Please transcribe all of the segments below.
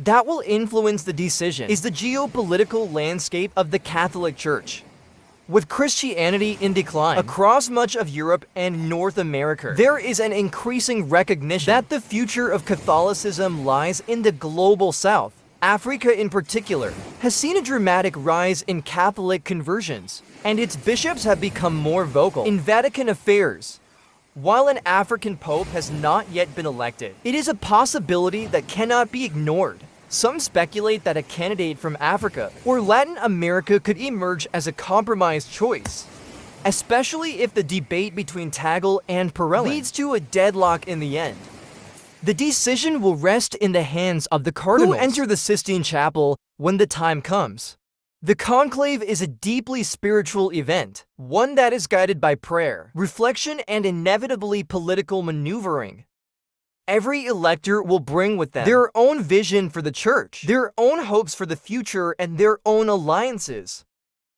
that will influence the decision is the geopolitical landscape of the Catholic Church. With Christianity in decline across much of Europe and North America, there is an increasing recognition that the future of Catholicism lies in the global South. Africa in particular has seen a dramatic rise in Catholic conversions, and its bishops have become more vocal in Vatican affairs. While an African pope has not yet been elected, it is a possibility that cannot be ignored. Some speculate that a candidate from Africa or Latin America could emerge as a compromise choice, especially if the debate between Tagle and Parellin leads to a deadlock in the end. The decision will rest in the hands of the cardinals who enter the Sistine Chapel when the time comes. The conclave is a deeply spiritual event, one that is guided by prayer, reflection, and inevitably political maneuvering. Every elector will bring with them their own vision for the church, their own hopes for the future, and their own alliances.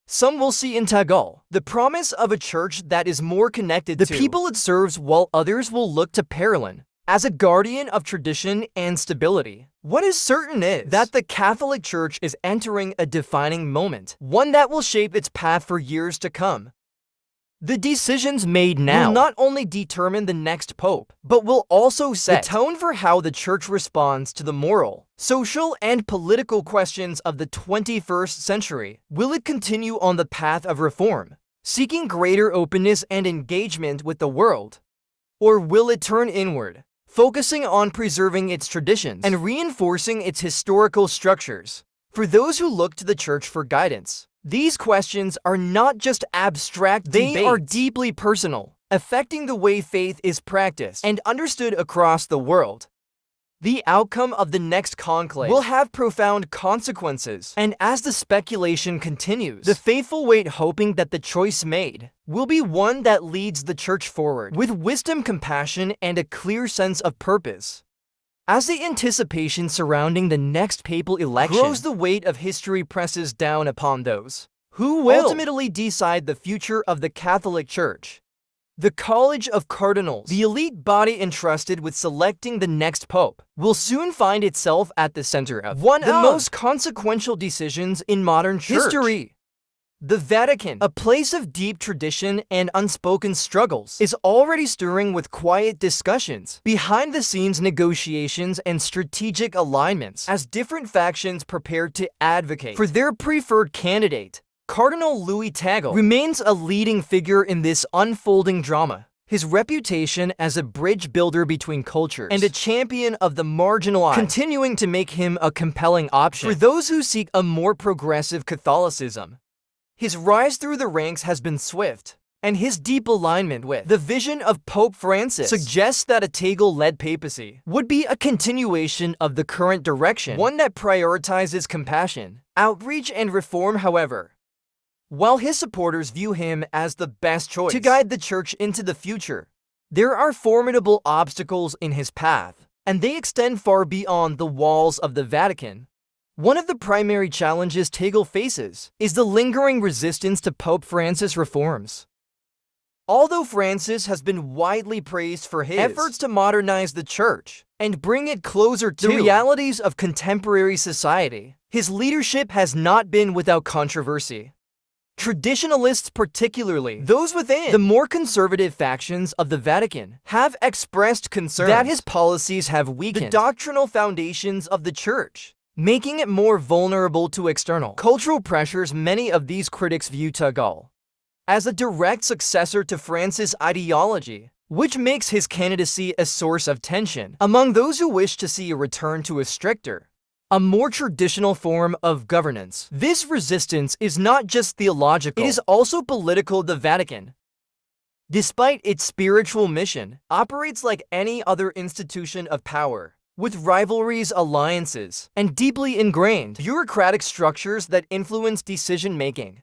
Some will see in Tagle the promise of a church that is more connected to the people it serves, while others will look to Parellin as a guardian of tradition and stability. What is certain is that the Catholic Church is entering a defining moment, one that will shape its path for years to come. The decisions made now will not only determine the next pope, but will also set the tone for how the Church responds to the moral, social, and political questions of the 21st century. Will it continue on the path of reform, seeking greater openness and engagement with the world? Or will it turn inward, focusing on preserving its traditions and reinforcing its historical structures? For those who look to the Church for guidance, these questions are not just abstract debates. They are deeply personal, affecting the way faith is practiced and understood across the world. The outcome of the next conclave will have profound consequences, and as the speculation continues, the faithful wait, hoping that the choice made will be one that leads the Church forward with wisdom, compassion, and a clear sense of purpose. As the anticipation surrounding the next papal election grows, the weight of history presses down upon those who will ultimately decide the future of the Catholic Church. The College of Cardinals, the elite body entrusted with selecting the next pope, will soon find itself at the center of one of the most consequential decisions in modern church history. The Vatican, a place of deep tradition and unspoken struggles, is already stirring with quiet discussions, behind-the-scenes negotiations, and strategic alignments as different factions prepare to advocate for their preferred candidate. Cardinal Luis Tagle remains a leading figure in this unfolding drama. His reputation as a bridge builder between cultures and a champion of the marginalized continuing to make him a compelling option for those who seek a more progressive Catholicism. His rise through the ranks has been swift, and his deep alignment with the vision of Pope Francis suggests that a Tagle-led papacy would be a continuation of the current direction, one that prioritizes compassion, outreach, and reform. However, while his supporters view him as the best choice to guide the Church into the future, there are formidable obstacles in his path, and they extend far beyond the walls of the Vatican. One of the primary challenges Tagle faces is the lingering resistance to Pope Francis' reforms. Although Francis has been widely praised for his efforts to modernize the Church and bring it closer to the realities of contemporary society, his leadership has not been without controversy. Traditionalists, particularly those within the more conservative factions of the Vatican, have expressed concern that his policies have weakened the doctrinal foundations of the Church, making it more vulnerable to external cultural pressures. Many of these critics view Tagle as a direct successor to Francis' ideology, which makes his candidacy a source of tension among those who wish to see a return to a stricter, a more traditional form of governance. This resistance is not just theological, it is also political. The Vatican, despite its spiritual mission, operates like any other institution of power, with rivalries, alliances, and deeply ingrained bureaucratic structures that influence decision-making.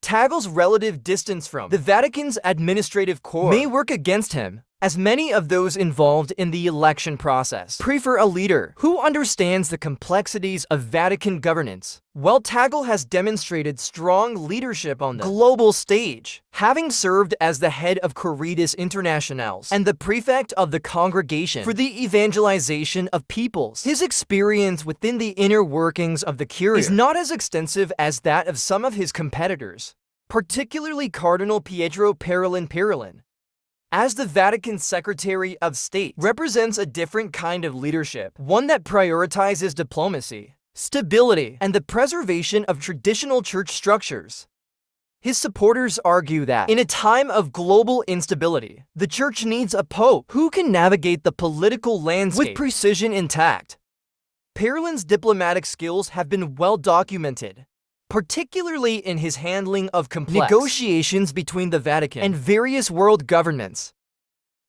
Tagle's relative distance from the Vatican's administrative core may work against him, as many of those involved in the election process prefer a leader who understands the complexities of Vatican governance. While Tagle has demonstrated strong leadership on the global stage, having served as the head of Caritas Internationals and the prefect of the Congregation for the Evangelization of Peoples, his experience within the inner workings of the Curia is not as extensive as that of some of his competitors, particularly Cardinal Pietro Parolin. As the Vatican Secretary of State, represents a different kind of leadership, one that prioritizes diplomacy, stability, and the preservation of traditional church structures. His supporters argue that, in a time of global instability, the church needs a pope who can navigate the political landscape with precision intact. Parolin's diplomatic skills have been well documented, particularly in his handling of complex negotiations between the Vatican and various world governments.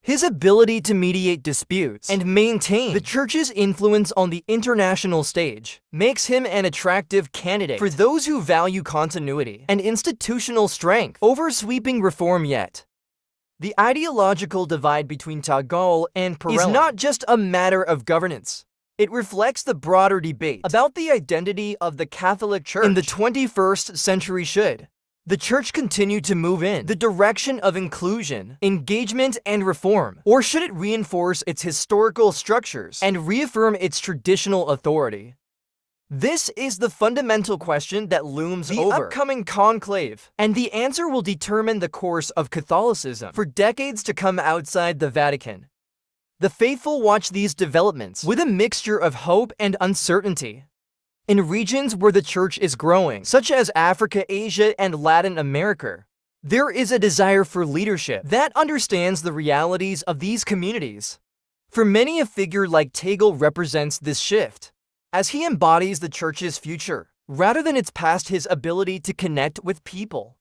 His ability to mediate disputes and maintain the Church's influence on the international stage makes him an attractive candidate for those who value continuity and institutional strength over sweeping reform. Yet, the ideological divide between Tagle and Parolin is not just a matter of governance. It reflects the broader debate about the identity of the Catholic Church in the 21st century. Should the Church continue to move in the direction of inclusion, engagement, and reform, or should it reinforce its historical structures and reaffirm its traditional authority? This is the fundamental question that looms over the upcoming conclave, and the answer will determine the course of Catholicism for decades to come outside the Vatican. The faithful watch these developments with a mixture of hope and uncertainty. In regions where the Church is growing, such as Africa, Asia, and Latin America, there is a desire for leadership that understands the realities of these communities. For many, a figure like Tagle represents this shift, as he embodies the Church's future, rather than its past. His ability to connect with people,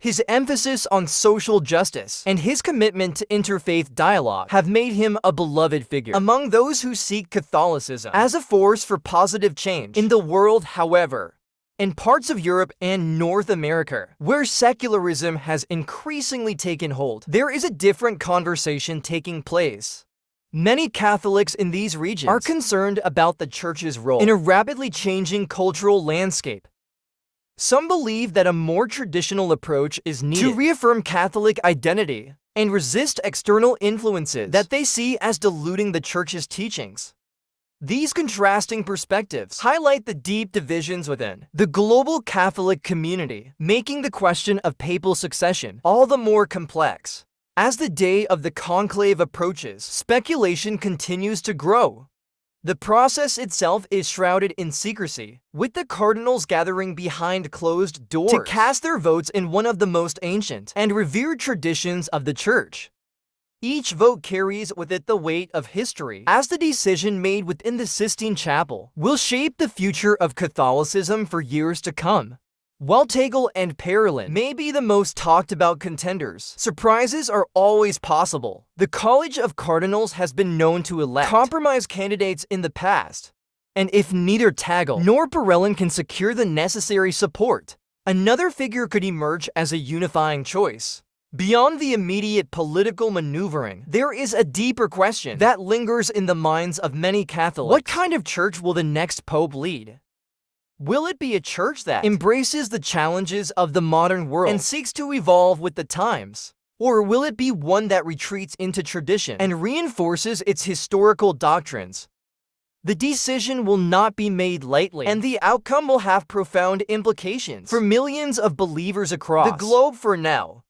his emphasis on social justice, and his commitment to interfaith dialogue have made him a beloved figure among those who seek Catholicism as a force for positive change in the world. However, in parts of Europe and North America, where secularism has increasingly taken hold, there is a different conversation taking place. Many Catholics in these regions are concerned about the Church's role in a rapidly changing cultural landscape. Some believe that a more traditional approach is needed to reaffirm Catholic identity and resist external influences that they see as diluting the Church's teachings. These contrasting perspectives highlight the deep divisions within the global Catholic community, making the question of papal succession all the more complex. As the day of the conclave approaches, speculation continues to grow. The process itself is shrouded in secrecy, with the cardinals gathering behind closed doors to cast their votes in one of the most ancient and revered traditions of the Church. Each vote carries with it the weight of history, as the decision made within the Sistine Chapel will shape the future of Catholicism for years to come. While Tagle and Parolin may be the most talked about contenders, surprises are always possible. The College of Cardinals has been known to elect compromise candidates in the past, and if neither Tagle nor Parolin can secure the necessary support, another figure could emerge as a unifying choice. Beyond the immediate political maneuvering, there is a deeper question that lingers in the minds of many Catholics. What kind of church will the next pope lead? Will it be a church that embraces the challenges of the modern world and seeks to evolve with the times? Or will it be one that retreats into tradition and reinforces its historical doctrines? The decision will not be made lightly, and the outcome will have profound implications for millions of believers across the globe. For now,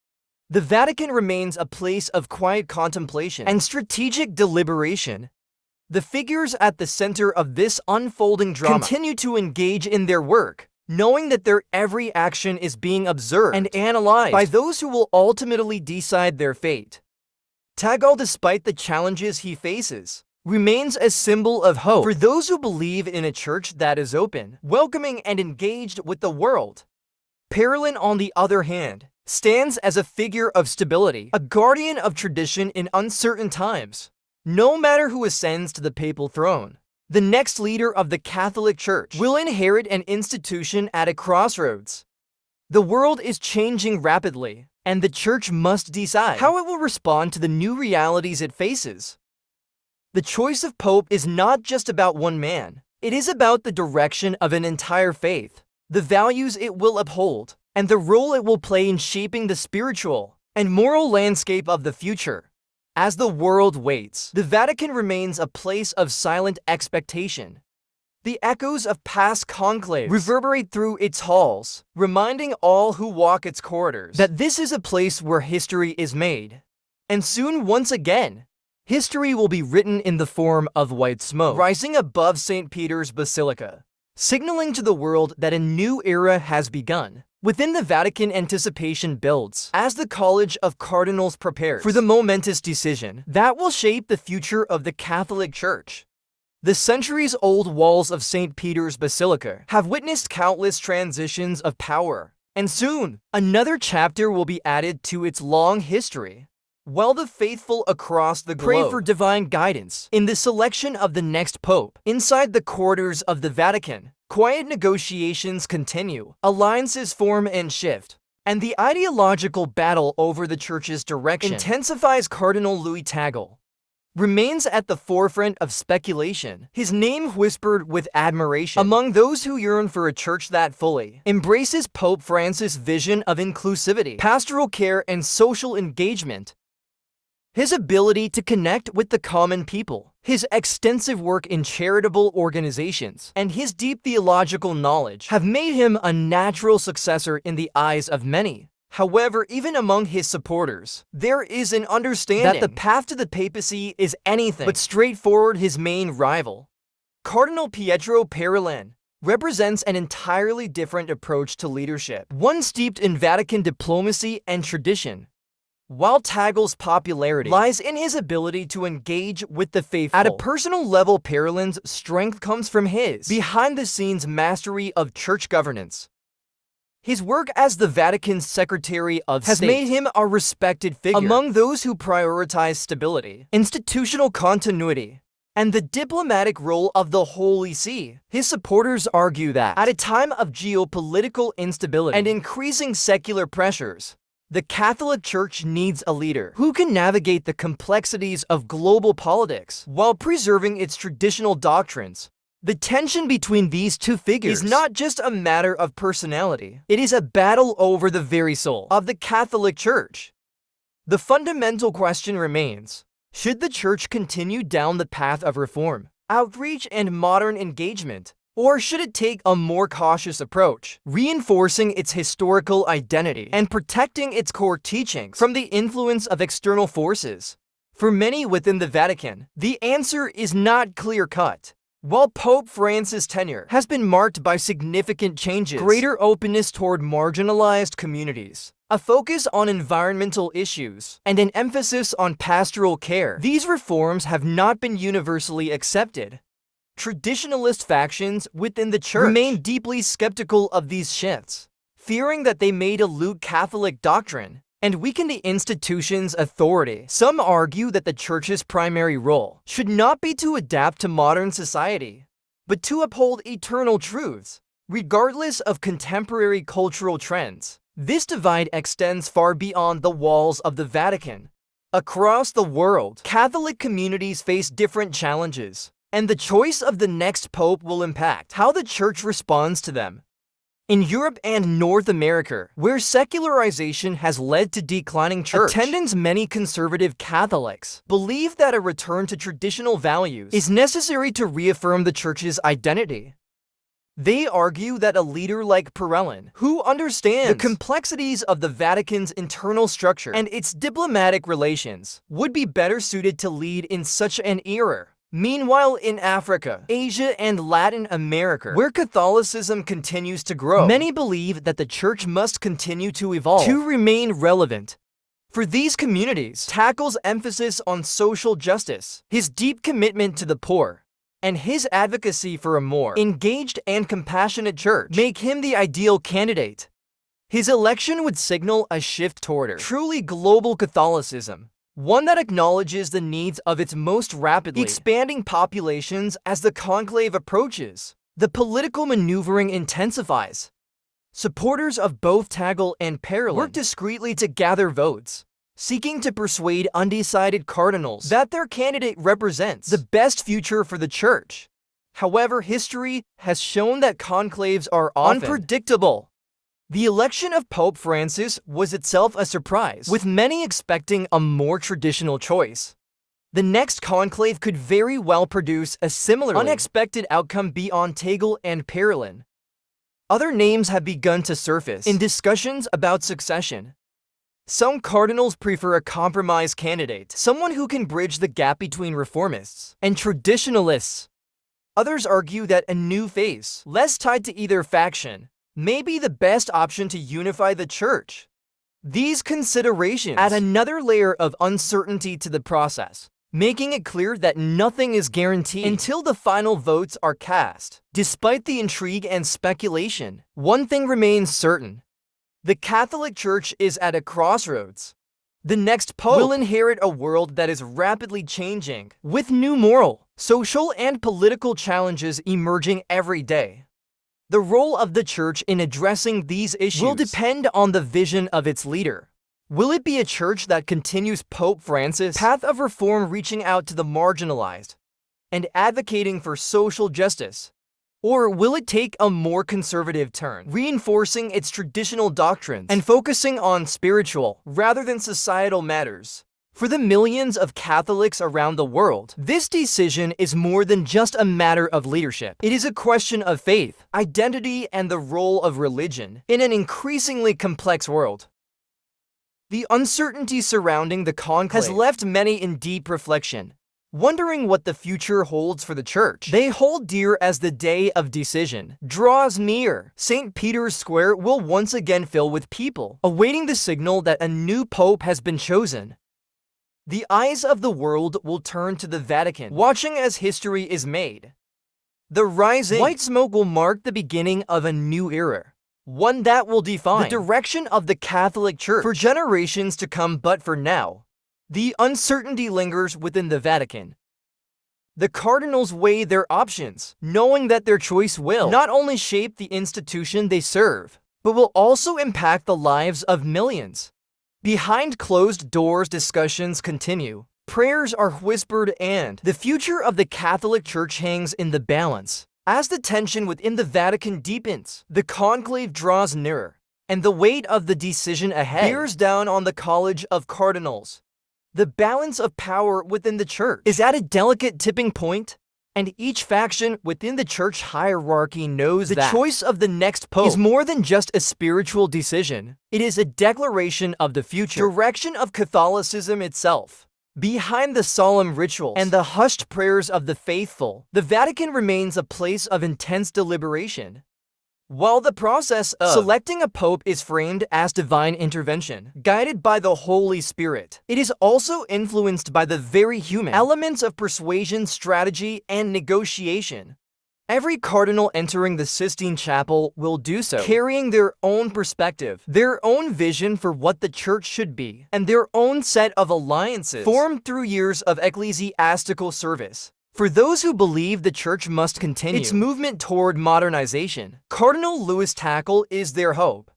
the Vatican remains a place of quiet contemplation and strategic deliberation. The figures at the center of this unfolding drama continue to engage in their work, knowing that their every action is being observed and analyzed by those who will ultimately decide their fate. Tagle, despite the challenges he faces, remains a symbol of hope for those who believe in a church that is open, welcoming, and engaged with the world. Parolin, on the other hand, stands as a figure of stability, a guardian of tradition in uncertain times. No matter who ascends to the papal throne, the next leader of the Catholic Church will inherit an institution at a crossroads. The world is changing rapidly, and the Church must decide how it will respond to the new realities it faces. The choice of Pope is not just about one man. It is about the direction of an entire faith, the values it will uphold, and the role it will play in shaping the spiritual and moral landscape of the future. As the world waits, the Vatican remains a place of silent expectation. The echoes of past conclaves reverberate through its halls, reminding all who walk its corridors that this is a place where history is made. And soon, once again, history will be written in the form of white smoke, rising above St. Peter's Basilica, signaling to the world that a new era has begun. Within the Vatican, anticipation builds as the College of Cardinals prepares for the momentous decision that will shape the future of the Catholic Church. The centuries-old walls of St. Peter's Basilica have witnessed countless transitions of power, and soon, another chapter will be added to its long history. While the faithful across the globe pray for divine guidance in the selection of the next pope, inside the corridors of the Vatican, quiet negotiations continue, alliances form and shift, and the ideological battle over the Church's direction intensifies. Cardinal Luis Tagle remains at the forefront of speculation, his name whispered with admiration among those who yearn for a church that fully embraces Pope Francis' vision of inclusivity, pastoral care, and social engagement. His ability to connect with the common people, his extensive work in charitable organizations, and his deep theological knowledge have made him a natural successor in the eyes of many. However, even among his supporters, there is an understanding that the path to the papacy is anything but straightforward. His main rival, Cardinal Pietro Parolin, represents an entirely different approach to leadership, one steeped in Vatican diplomacy and tradition. While Tagle's popularity lies in his ability to engage with the faithful at a personal level, Parolin's strength comes from his behind-the-scenes mastery of church governance. His work as the Vatican's Secretary of State has made him a respected figure among those who prioritize stability, institutional continuity, and the diplomatic role of the Holy See. His supporters argue that, at a time of geopolitical instability and increasing secular pressures, the Catholic Church needs a leader who can navigate the complexities of global politics while preserving its traditional doctrines. The tension between these two figures is not just a matter of personality. It is a battle over the very soul of the Catholic Church. The fundamental question remains: should the Church continue down the path of reform, outreach, and modern engagement, or should it take a more cautious approach, reinforcing its historical identity and protecting its core teachings from the influence of external forces? For many within the Vatican, the answer is not clear-cut. While Pope Francis' tenure has been marked by significant changes, greater openness toward marginalized communities, a focus on environmental issues, and an emphasis on pastoral care, these reforms have not been universally accepted. Traditionalist factions within the Church remain deeply skeptical of these shifts, fearing that they may dilute Catholic doctrine and weaken the institution's authority. Some argue that the Church's primary role should not be to adapt to modern society, but to uphold eternal truths, regardless of contemporary cultural trends. This divide extends far beyond the walls of the Vatican. Across the world, Catholic communities face different challenges, and the choice of the next pope will impact how the Church responds to them. In Europe and North America, where secularization has led to declining church attendance, many conservative Catholics believe that a return to traditional values is necessary to reaffirm the Church's identity. They argue that a leader like Parolin, who understands the complexities of the Vatican's internal structure and its diplomatic relations, would be better suited to lead in such an era. Meanwhile, in Africa, Asia, and Latin America, where Catholicism continues to grow, many believe that the Church must continue to evolve to remain relevant. For these communities, Tagle's emphasis on social justice, his deep commitment to the poor, and his advocacy for a more engaged and compassionate church make him the ideal candidate. His election would signal a shift toward a truly global Catholicism, one that acknowledges the needs of its most rapidly expanding populations. As the conclave approaches, the political maneuvering intensifies. Supporters of both Tagle and Parolin work discreetly to gather votes, seeking to persuade undecided cardinals that their candidate represents the best future for the church. However, history has shown that conclaves are often unpredictable. The election of Pope Francis was itself a surprise, with many expecting a more traditional choice. The next conclave could very well produce a similarly unexpected outcome beyond Tagle and Parolin. Other names have begun to surface in discussions about succession. Some cardinals prefer a compromise candidate, someone who can bridge the gap between reformists and traditionalists. Others argue that a new face, less tied to either faction, may be the best option to unify the church. These considerations add another layer of uncertainty to the process, making it clear that nothing is guaranteed until the final votes are cast. Despite the intrigue and speculation, one thing remains certain. The Catholic Church is at a crossroads. The next pope will inherit a world that is rapidly changing, with new moral, social, and political challenges emerging every day. The role of the church in addressing these issues will depend on the vision of its leader. Will it be a church that continues Pope Francis' path of reform, reaching out to the marginalized and advocating for social justice? Or will it take a more conservative turn, reinforcing its traditional doctrines and focusing on spiritual rather than societal matters? For the millions of Catholics around the world, this decision is more than just a matter of leadership. It is a question of faith, identity, and the role of religion in an increasingly complex world. The uncertainty surrounding the conclave has left many in deep reflection, wondering what the future holds for the church. They hold dear as the day of decision draws near. St. Peter's Square will once again fill with people, awaiting the signal that a new pope has been chosen. The eyes of the world will turn to the Vatican, watching as history is made. The rising white smoke will mark the beginning of a new era, one that will define the direction of the Catholic Church for generations to come. But for now, the uncertainty lingers within the Vatican. The cardinals weigh their options, knowing that their choice will not only shape the institution they serve, but will also impact the lives of millions. Behind closed doors, discussions continue, prayers are whispered, and the future of the Catholic Church hangs in the balance. As the tension within the Vatican deepens, the conclave draws nearer, and the weight of the decision ahead bears down on the College of Cardinals. The balance of power within the church is at a delicate tipping point, and each faction within the church hierarchy knows that the choice of the next pope is more than just a spiritual decision. It is a declaration of the future direction of Catholicism itself. Behind the solemn rituals and the hushed prayers of the faithful, the Vatican remains a place of intense deliberation. While the process of selecting a pope is framed as divine intervention, guided by the Holy Spirit, it is also influenced by the very human elements of persuasion, strategy, and negotiation. Every cardinal entering the Sistine Chapel will do so, carrying their own perspective, their own vision for what the church should be, and their own set of alliances formed through years of ecclesiastical service. For those who believe the church must continue its movement toward modernization, Cardinal Luis Tagle is their hope.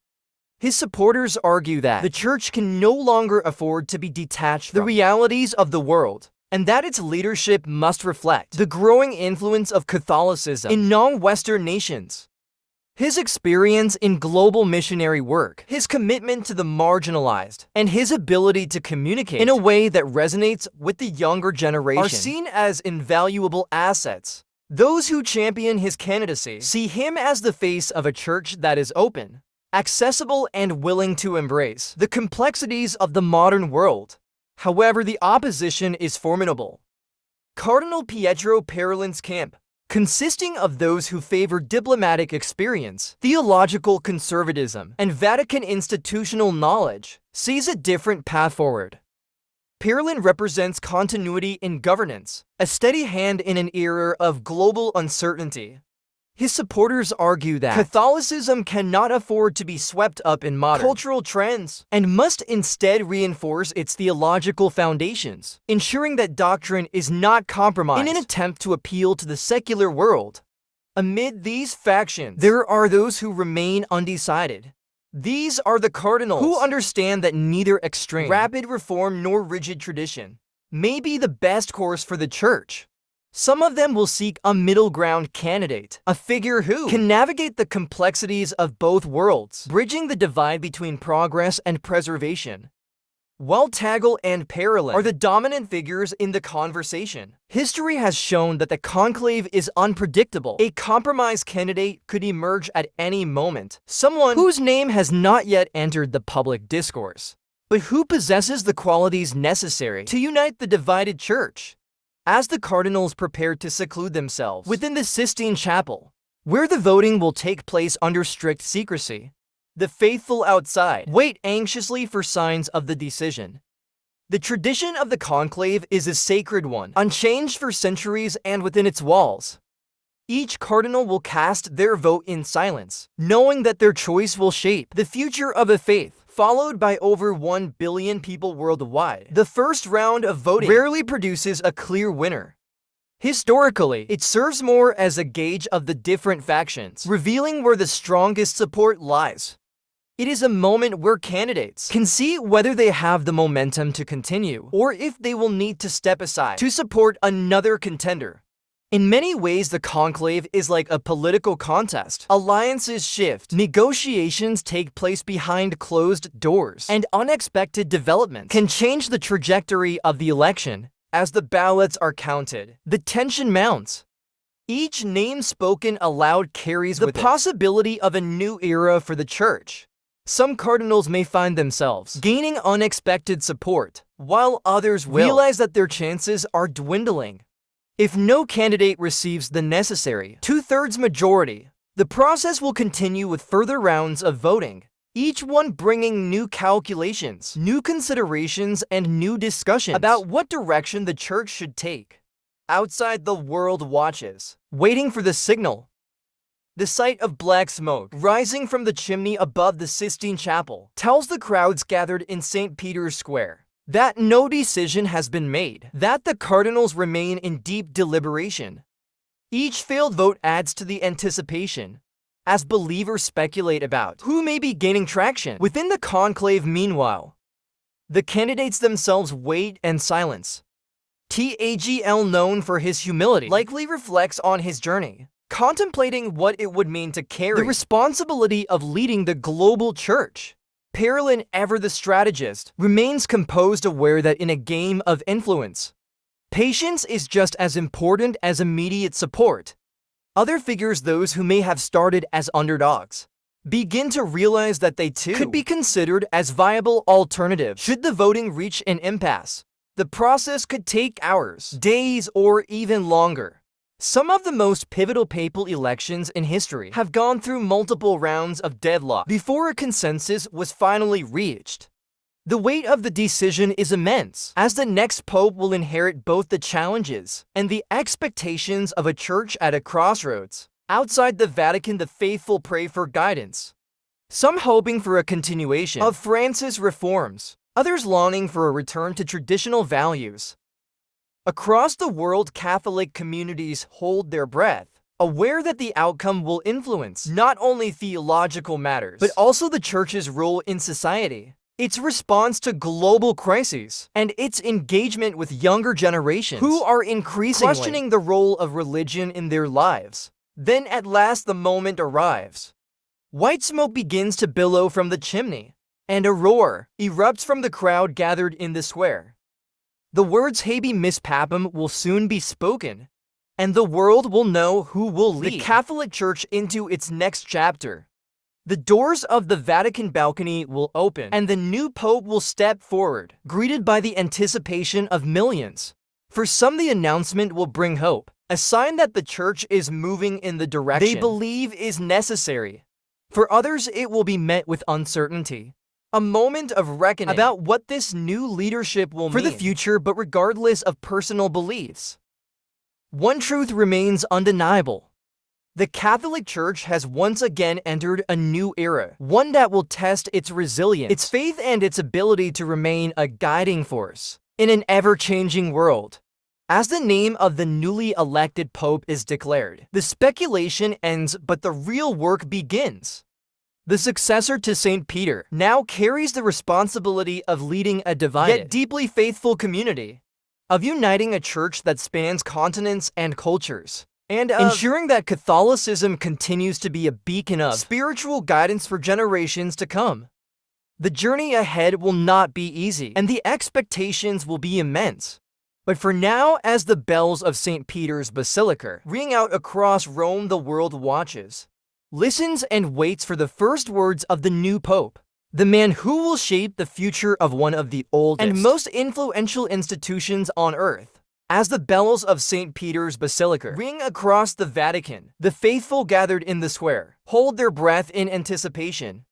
His supporters argue that the church can no longer afford to be detached from the realities of the world, and that its leadership must reflect the growing influence of Catholicism in non-Western nations. His experience in global missionary work, his commitment to the marginalized, and his ability to communicate in a way that resonates with the younger generation are seen as invaluable assets. Those who champion his candidacy see him as the face of a church that is open, accessible, and willing to embrace the complexities of the modern world. However, the opposition is formidable. Cardinal Pietro Parolin's camp, consisting of those who favor diplomatic experience, theological conservatism, and Vatican institutional knowledge, sees a different path forward. Parolin represents continuity in governance, a steady hand in an era of global uncertainty. His supporters argue that Catholicism cannot afford to be swept up in modern cultural trends and must instead reinforce its theological foundations, ensuring that doctrine is not compromised in an attempt to appeal to the secular world. Amid these factions, there are those who remain undecided. These are the cardinals, who understand that neither extreme, rapid reform nor rigid tradition may be the best course for the church. Some of them will seek a middle ground candidate, a figure who can navigate the complexities of both worlds, bridging the divide between progress and preservation. While Tagle and Parolin are the dominant figures in the conversation, history has shown that the conclave is unpredictable. A compromise candidate could emerge at any moment, someone whose name has not yet entered the public discourse, but who possesses the qualities necessary to unite the divided church. As the cardinals prepare to seclude themselves within the Sistine Chapel, where the voting will take place under strict secrecy, the faithful outside wait anxiously for signs of the decision. The tradition of the conclave is a sacred one, unchanged for centuries and within its walls. Each cardinal will cast their vote in silence, knowing that their choice will shape the future of a faith. Followed by over 1 billion people worldwide, the first round of voting rarely produces a clear winner. Historically, it serves more as a gauge of the different factions, revealing where the strongest support lies. It is a moment where candidates can see whether they have the momentum to continue, or if they will need to step aside to support another contender. In many ways, the conclave is like a political contest. Alliances shift, negotiations take place behind closed doors, and unexpected developments can change the trajectory of the election. As the ballots are counted, the tension mounts. Each name spoken aloud carries the possibility of a new era for the church. Some cardinals may find themselves gaining unexpected support, while others will realize that their chances are dwindling. If no candidate receives the necessary two-thirds majority, the process will continue with further rounds of voting, each one bringing new calculations, new considerations, and new discussions about what direction the church should take. Outside, the world watches, waiting for the signal. The sight of black smoke rising from the chimney above the Sistine Chapel tells the crowds gathered in St. Peter's Square that no decision has been made, that the cardinals remain in deep deliberation. Each failed vote adds to the anticipation, as believers speculate about who may be gaining traction within the conclave. Meanwhile, the candidates themselves wait in silence. Tagle, known for his humility, likely reflects on his journey, contemplating what it would mean to carry the responsibility of leading the global church. Parolin, ever the strategist, remains composed, aware that in a game of influence, patience is just as important as immediate support. Other figures, those who may have started as underdogs, begin to realize that they too could be considered as viable alternatives should the voting reach an impasse. The process could take hours, days, or even longer. Some of the most pivotal papal elections in history have gone through multiple rounds of deadlock before a consensus was finally reached. The weight of the decision is immense, as the next pope will inherit both the challenges and the expectations of a church at a crossroads. Outside the Vatican, the faithful pray for guidance, some hoping for a continuation of Francis' reforms, others longing for a return to traditional values. Across the world, Catholic communities hold their breath, aware that the outcome will influence not only theological matters, but also the church's role in society, its response to global crises, and its engagement with younger generations who are increasingly questioning the role of religion in their lives. Then at last the moment arrives. White smoke begins to billow from the chimney, and a roar erupts from the crowd gathered in the square. The words "Habemus Papam" will soon be spoken, and the world will know who will lead the Catholic Church into its next chapter. The doors of the Vatican balcony will open, and the new pope will step forward, greeted by the anticipation of millions. For some, the announcement will bring hope, a sign that the church is moving in the direction they believe is necessary. For others, it will be met with uncertainty, a moment of reckoning about what this new leadership will mean for the future. But regardless of personal beliefs, one truth remains undeniable. The Catholic Church has once again entered a new era, one that will test its resilience, its faith, and its ability to remain a guiding force in an ever-changing world. As the name of the newly elected pope is declared, the speculation ends, but the real work begins. The successor to St. Peter now carries the responsibility of leading a divided yet deeply faithful community, of uniting a church that spans continents and cultures, and of ensuring that Catholicism continues to be a beacon of spiritual guidance for generations to come. The journey ahead will not be easy, and the expectations will be immense. But for now, as the bells of St. Peter's Basilica ring out across Rome, the world watches, listens, and waits for the first words of the new pope, the man who will shape the future of one of the oldest and most influential institutions on earth. As the bells of St. Peter's Basilica ring across the Vatican, the faithful gathered in the square hold their breath in anticipation.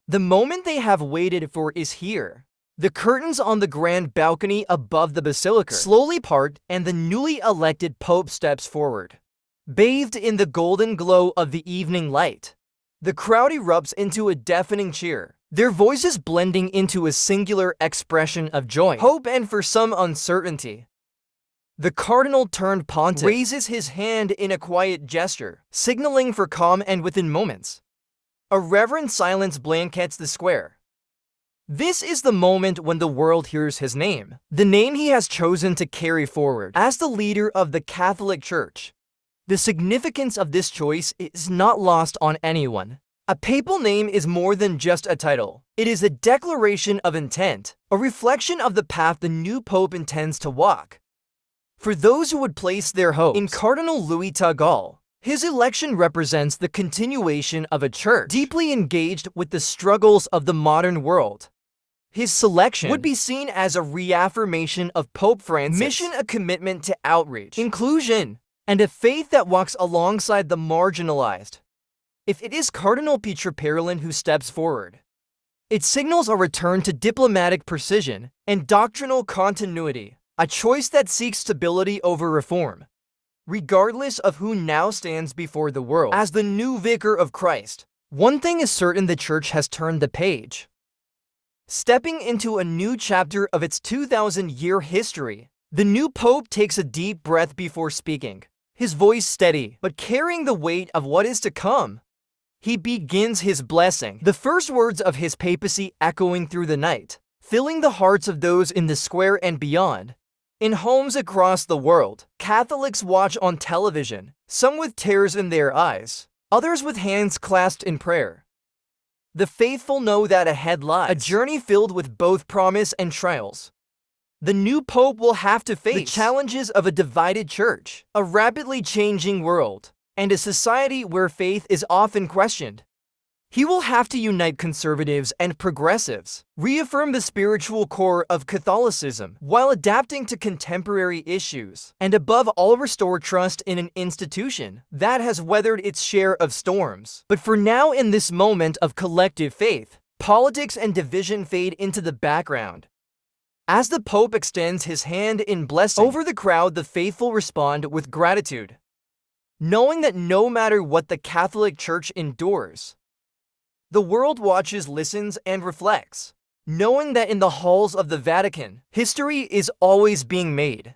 The moment they have waited for is here. The curtains on the grand balcony above the basilica slowly part, and the newly elected pope steps forward. Bathed in the golden glow of the evening light, the crowd erupts into a deafening cheer, their voices blending into a singular expression of joy, hope, and for some uncertainty. The cardinal-turned-pontiff raises his hand in a quiet gesture, signaling for calm, and within moments, a reverent silence blankets the square. This is the moment when the world hears his name, the name he has chosen to carry forward as the leader of the Catholic Church. The significance of this choice is not lost on anyone. A papal name is more than just a title. It is a declaration of intent, a reflection of the path the new pope intends to walk. For those who would place their hopes in Cardinal Luis Tagle, his election represents the continuation of a church deeply engaged with the struggles of the modern world. His selection would be seen as a reaffirmation of PopeFrancis' mission, a commitment to outreach, inclusion, and a faith that walks alongside the marginalized. If it is Cardinal Pietro Parolin who steps forward, it signals a return to diplomatic precision and doctrinal continuity, a choice that seeks stability over reform. Regardless of who now stands before the world as the new vicar of Christ, one thing is certain: the Church has turned the page, stepping into a new chapter of its 2,000-year history. The new pope takes a deep breath before speaking, his voice steady but carrying the weight of what is to come. He begins his blessing, the first words of his papacy echoing through the night, filling the hearts of those in the square and beyond. In homes across the world, Catholics watch on television, some with tears in their eyes, others with hands clasped in prayer. The faithful know that ahead lies a journey filled with both promise and trials. The new pope will have to face the challenges of a divided church, a rapidly changing world, and a society where faith is often questioned. He will have to unite conservatives and progressives, reaffirm the spiritual core of Catholicism while adapting to contemporary issues, and above all restore trust in an institution that has weathered its share of storms. But for now, in this moment of collective faith, politics and division fade into the background. As the Pope extends his hand in blessing over the crowd, the faithful respond with gratitude, knowing that no matter what the Catholic Church endures, the world watches, listens, and reflects, knowing that in the halls of the Vatican, history is always being made.